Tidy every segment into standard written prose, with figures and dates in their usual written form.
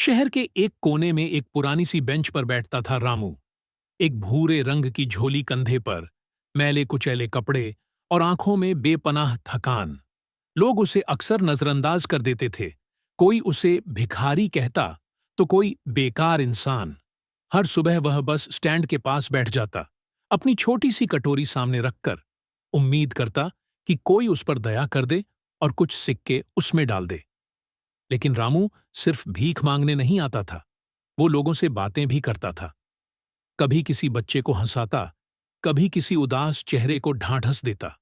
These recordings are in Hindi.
शहर के एक कोने में एक पुरानी सी बेंच पर बैठता था रामू। एक भूरे रंग की झोली कंधे पर, मैले कुचैले कपड़े और आंखों में बेपनाह थकान। लोग उसे अक्सर नजरअंदाज कर देते थे। कोई उसे भिखारी कहता तो कोई बेकार इंसान। हर सुबह वह बस स्टैंड के पास बैठ जाता, अपनी छोटी सी कटोरी सामने रखकर, उम्मीद करता कि कोई उस पर दया कर दे और कुछ सिक्के उसमें डाल दे। लेकिन रामू सिर्फ भीख मांगने नहीं आता था, वो लोगों से बातें भी करता था। कभी किसी बच्चे को हंसाता, कभी किसी उदास चेहरे को ढांढस देता।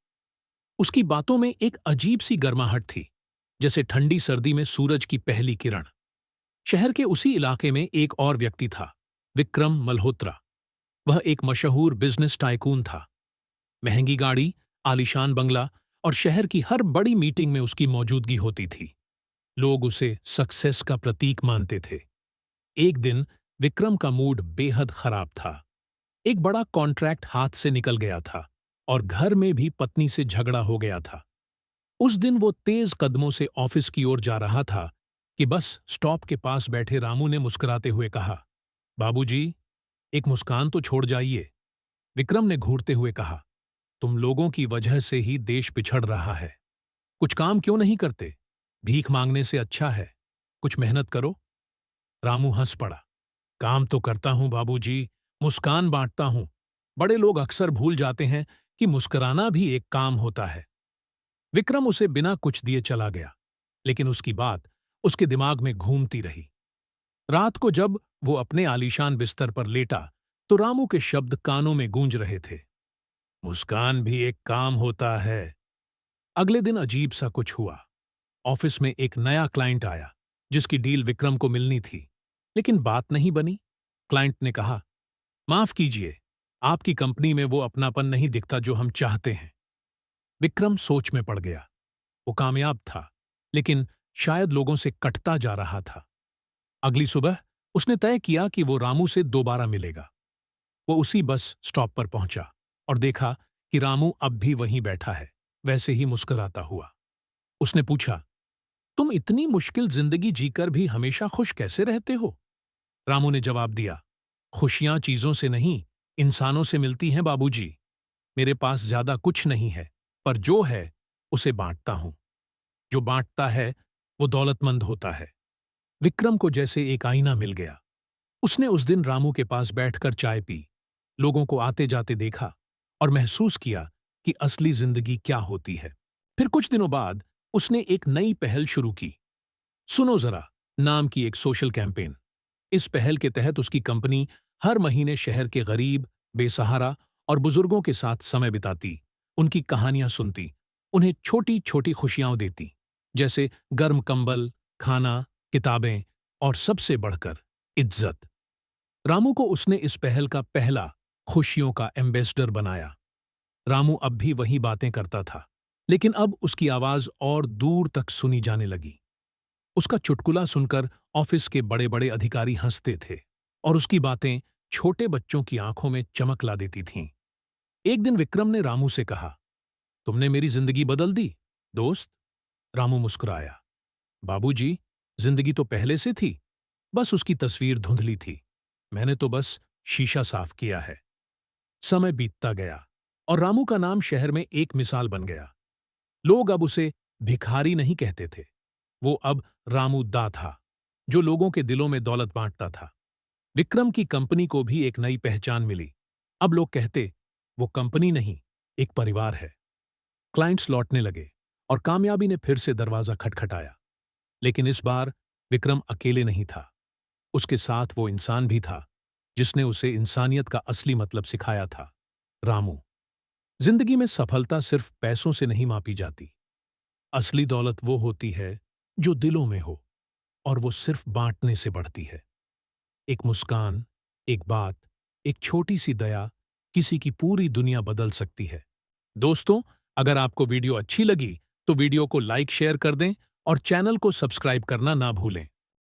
उसकी बातों में एक अजीब सी गर्माहट थी, जैसे ठंडी सर्दी में सूरज की पहली किरण। शहर के उसी इलाके में एक और व्यक्ति था, विक्रम मल्होत्रा। वह एक मशहूर बिजनेस टाइकून था। महंगी गाड़ी, आलीशान बंगला और शहर की हर बड़ी मीटिंग में उसकी मौजूदगी होती थी। लोग उसे सक्सेस का प्रतीक मानते थे। एक दिन विक्रम का मूड बेहद खराब था। एक बड़ा कॉन्ट्रैक्ट हाथ से निकल गया था और घर में भी पत्नी से झगड़ा हो गया था। उस दिन वो तेज कदमों से ऑफिस की ओर जा रहा था कि बस स्टॉप के पास बैठे रामू ने मुस्कुराते हुए कहा, बाबूजी, एक मुस्कान तो छोड़ जाइए। विक्रम ने घूरते हुए कहा, तुम लोगों की वजह से ही देश पिछड़ रहा है। कुछ काम क्यों नहीं करते? भीख मांगने से अच्छा है, कुछ मेहनत करो। रामू हंस पड़ा। काम तो करता हूं बाबूजी, मुस्कान बांटता हूं। बड़े लोग अक्सर भूल जाते हैं कि मुस्कुराना भी एक काम होता है। विक्रम उसे बिना कुछ दिए चला गया, लेकिन उसकी बात उसके दिमाग में घूमती रही। रात को जब वो अपने आलीशान बिस्तर पर लेटा, तो रामू के शब्द कानों में गूंज रहे थे, मुस्कान भी एक काम होता है। अगले दिन अजीब सा कुछ हुआ। ऑफिस में एक नया क्लाइंट आया, जिसकी डील विक्रम को मिलनी थी, लेकिन बात नहीं बनी। क्लाइंट ने कहा, माफ कीजिए, आपकी कंपनी में वो अपनापन नहीं दिखता जो हम चाहते हैं। विक्रम सोच में पड़ गया। वो कामयाब था, लेकिन शायद लोगों से कटता जा रहा था। अगली सुबह उसने तय किया कि वो रामू से दोबारा मिलेगा। वो उसी बस स्टॉप पर पहुंचा और देखा कि रामू अब भी वहीं बैठा है, वैसे ही मुस्कुराता हुआ। उसने पूछा, तुम इतनी मुश्किल जिंदगी जीकर भी हमेशा खुश कैसे रहते हो? रामू ने जवाब दिया, खुशियां चीजों से नहीं, इंसानों से मिलती हैं बाबूजी। मेरे पास ज्यादा कुछ नहीं है, पर जो है उसे बांटता हूं। जो बांटता है वो दौलतमंद होता है। विक्रम को जैसे एक आईना मिल गया। उसने उस दिन रामू के पास बैठकर चाय पी, लोगों को आते जाते देखा और महसूस किया कि असली जिंदगी क्या होती है। फिर कुछ दिनों बाद उसने एक नई पहल शुरू की, सुनो जरा नाम की एक सोशल कैंपेन। इस पहल के तहत उसकी कंपनी हर महीने शहर के गरीब, बेसहारा और बुजुर्गों के साथ समय बिताती, उनकी कहानियां सुनती, उन्हें छोटी छोटी खुशियां देती, जैसे गर्म कंबल, खाना, किताबें और सबसे बढ़कर इज्जत। रामू को उसने इस पहल का पहला खुशियों का एम्बेसडर बनाया। रामू अब भी वही बातें करता था, लेकिन अब उसकी आवाज और दूर तक सुनी जाने लगी। उसका चुटकुला सुनकर ऑफिस के बड़े बड़े अधिकारी हंसते थे और उसकी बातें छोटे बच्चों की आंखों में चमक ला देती थीं। एक दिन विक्रम ने रामू से कहा, तुमने मेरी जिंदगी बदल दी, दोस्त। रामू मुस्कुराया, बाबूजी, जिंदगी तो पहले से थी, बस उसकी तस्वीर धुंधली थी। मैंने तो बस शीशा साफ किया है। समय बीतता गया और रामू का नाम शहर में एक मिसाल बन गया। लोग अब उसे भिखारी नहीं कहते थे, वो अब रामू दा था, जो लोगों के दिलों में दौलत बांटता था। विक्रम की कंपनी को भी एक नई पहचान मिली। अब लोग कहते, वो कंपनी नहीं, एक परिवार है। क्लाइंट्स लौटने लगे और कामयाबी ने फिर से दरवाजा खटखटाया। लेकिन इस बार विक्रम अकेले नहीं था। उसके साथ वो इंसान भी था, जिसने उसे इंसानियत का असली मतलब सिखाया था, रामू। जिंदगी में सफलता सिर्फ पैसों से नहीं मापी जाती। असली दौलत वो होती है जो दिलों में हो, और वो सिर्फ बांटने से बढ़ती है। एक मुस्कान, एक बात, एक छोटी सी दया किसी की पूरी दुनिया बदल सकती है। दोस्तों, अगर आपको वीडियो अच्छी लगी तो वीडियो को लाइक शेयर कर दें और चैनल को सब्सक्राइब करना ना भूलें।